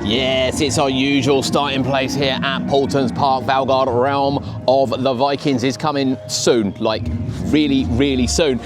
Yes, it's our usual starting place here at Paultons Park. Valgard, realm of the Vikings, is coming soon, like really, really soon.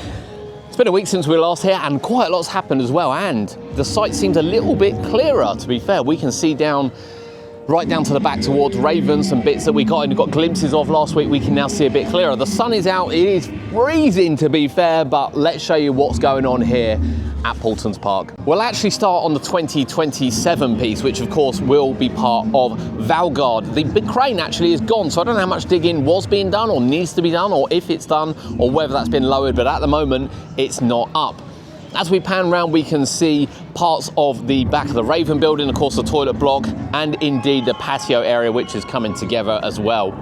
It's been a week since we were last here and quite a lot's happened as well, and the site seems a little bit clearer, to be fair. We can see right down to the back towards Raven, some bits that we got glimpses of last week. We can now see a bit clearer. The sun is out, it is freezing to be fair, but let's show you what's going on here at Paultons Park. We'll actually start on the 2027 piece, which of course will be part of Valgard. The big crane actually is gone, so I don't know how much digging was being done or needs to be done, or if it's done, or whether that's been lowered, but at the moment it's not up. As we pan round, we can see parts of the back of the Raven building, of course the toilet block, and indeed the patio area, which is coming together as well.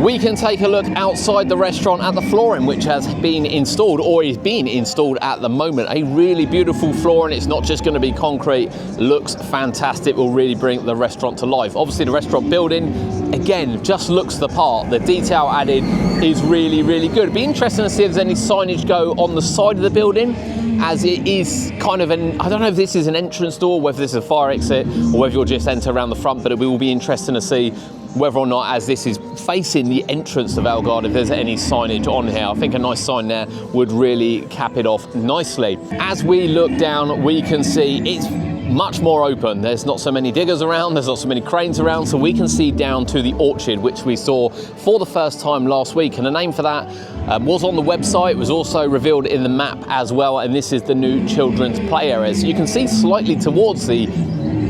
We can take a look outside the restaurant at the flooring, which has been installed or is being installed at the moment. A really beautiful flooring. It's not just going to be concrete. Looks fantastic. Will really bring the restaurant to life. Obviously the restaurant building, again, just looks the part. The detail added is really, really good. It'd be interesting to see if there's any signage go on the side of the building, as it is kind of I don't know if this is an entrance door, whether this is a fire exit, or whether you'll just enter around the front, but it will be interesting to see whether or not, as this is facing the entrance to Valgard, if there's any signage on here. I think a nice sign there would really cap it off nicely. As we look down, we can see it's much more open. There's not so many diggers around, there's not so many cranes around, so we can see down to the orchard, which we saw for the first time last week, and the name for that was on the website. It was also revealed in the map as well, and this is the new children's play area. So you can see slightly towards the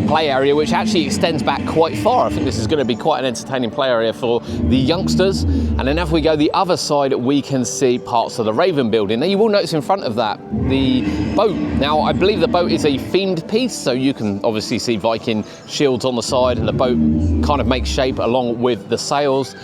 play area, which actually extends back quite far. I think this is going to be quite an entertaining play area for the youngsters. And then if we go the other side, we can see parts of the Raven building. Now you will notice in front of that the boat. Now I believe the boat is a themed piece, so you can obviously see Viking shields on the side, and the boat kind of makes shape along with the sails.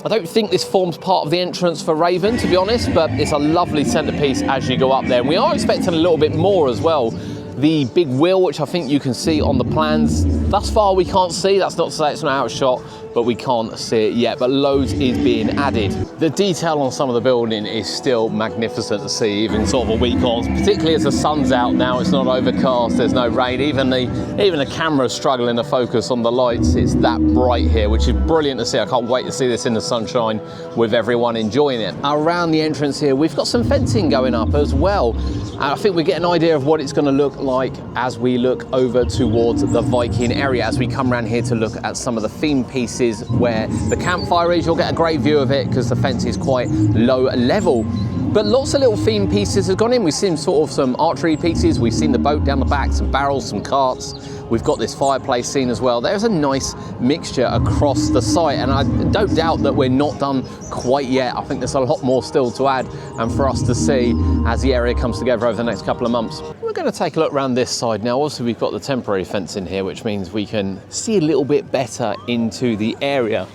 I don't think this forms part of the entrance for Raven, to be honest, but it's a lovely centerpiece as you go up there. And we are expecting a little bit more as well. The big wheel, which I think you can see on the plans, thus far we can't see. That's not to say it's not out of shot, but we can't see it yet, but loads is being added. The detail on some of the building is still magnificent to see, even sort of a week on, particularly as the sun's out now. It's not overcast, there's no rain, even the camera's struggling to focus on the lights. It's that bright here, which is brilliant to see. I can't wait to see this in the sunshine with everyone enjoying it. Around the entrance here, we've got some fencing going up as well. And I think we get an idea of what it's going to look like as we look over towards the Viking area. As we come around here to look at some of the theme pieces where the campfire is, you'll get a great view of it because the fence is quite low level. But lots of little theme pieces have gone in. We've seen sort of some archery pieces. We've seen the boat down the back, some barrels, some carts. We've got this fireplace scene as well. There's a nice mixture across the site, and I don't doubt that we're not done quite yet. I think there's a lot more still to add and for us to see as the area comes together over the next couple of months. We're going to take a look around this side now. Also, we've got the temporary fence in here, which means we can see a little bit better into the area.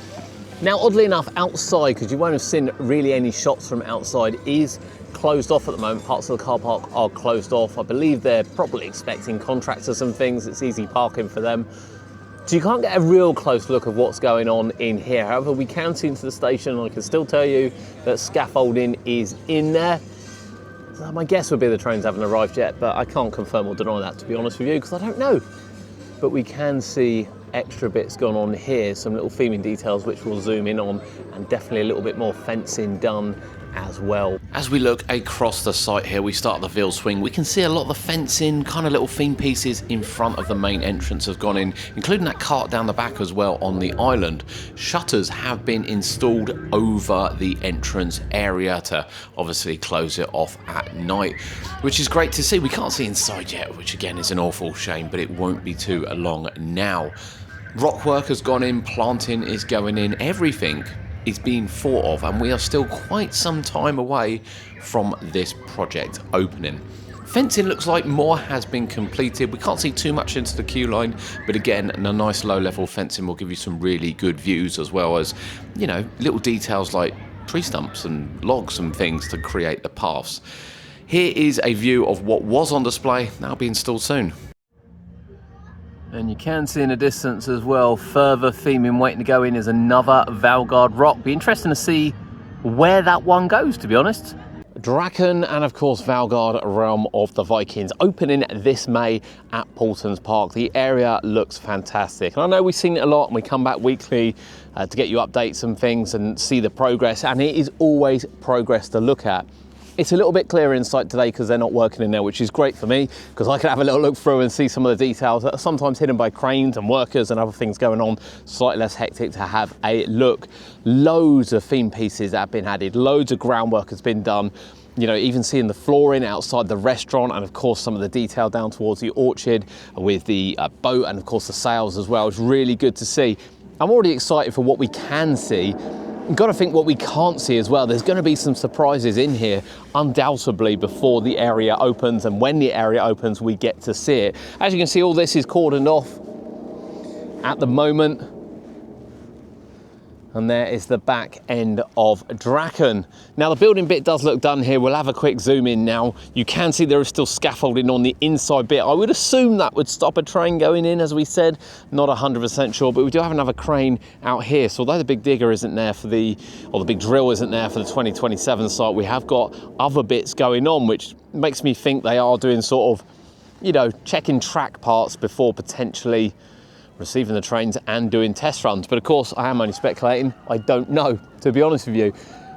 Now, oddly enough, outside, because you won't have seen really any shots from outside, is closed off at the moment. Parts of the car park are closed off. I believe they're probably expecting contractors and things. It's easy parking for them. So you can't get a real close look of what's going on in here. However, we can see into the station, and I can still tell you that scaffolding is in there. So my guess would be the trains haven't arrived yet, but I can't confirm or deny that, to be honest with you, because I don't know. But we can see extra bits going on here, some little theming details which we'll zoom in on, and definitely a little bit more fencing done as well. As we look across the site here, we start at the Veal Swing. We can see a lot of the fencing, kind of little theme pieces in front of the main entrance have gone in, including that cart down the back as well on the island. Shutters have been installed over the entrance area to obviously close it off at night, which is great to see. We can't see inside yet, which again is an awful shame, but it won't be too long now. Rock work has gone in, planting is going in, everything is being thought of, and we are still quite some time away from this project opening. Fencing looks like more has been completed. We can't see too much into the queue line, but again, a nice low level fencing will give you some really good views, as well as, you know, little details like tree stumps and logs and things to create the paths. Here is a view of what was on display, now be installed soon. And you can see in the distance as well, further theming waiting to go in is another Valgard rock. Be interesting to see where that one goes, to be honest. Draken and of course Valgard, Realm of the Vikings, opening this May at Paultons Park. The area looks fantastic. And I know we've seen it a lot and we come back weekly to get you updates and things and see the progress, and it is always progress to look at. It's a little bit clearer in sight today because they're not working in there, which is great for me because I can have a little look through and see some of the details that are sometimes hidden by cranes and workers and other things going on. Slightly less hectic to have a look. Loads of theme pieces that have been added, loads of groundwork has been done. You know, even seeing the flooring outside the restaurant, and of course some of the detail down towards the orchard with the boat and of course the sails as well. It's really good to see. I'm already excited for what we can see. You've got to think what we can't see as well. There's going to be some surprises in here, undoubtedly, before the area opens, and when the area opens, we get to see it. As you can see, all this is cordoned off at the moment. And there is the back end of Draken. Now the building bit does look done here. We'll have a quick zoom in now. You can see there is still scaffolding on the inside bit. I would assume that would stop a train going in, as we said. Not 100% sure, but we do have another crane out here. So although the big digger isn't there for the big drill isn't there for the 2027 site, we have got other bits going on, which makes me think they are doing sort of, you know, checking track parts before potentially receiving the trains and doing test runs. But of course, I am only speculating. I don't know, to be honest with you.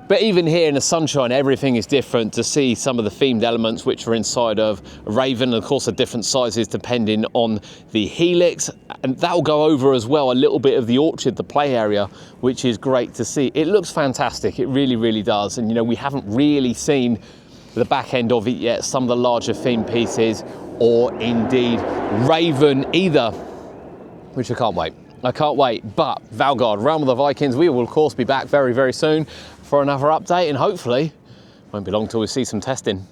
But even here in the sunshine, everything is different. To see some of the themed elements which are inside of Raven, and of course, are different sizes depending on the helix. And that'll go over as well a little bit of the orchard, the play area, which is great to see. It looks fantastic. It really, really does. And you know, we haven't really seen the back end of it yet, some of the larger themed pieces, or indeed Raven either, which I can't wait. I can't wait. But Valgard, Realm of the Vikings, we will of course be back very, very soon for another update, and hopefully won't be long till we see some testing.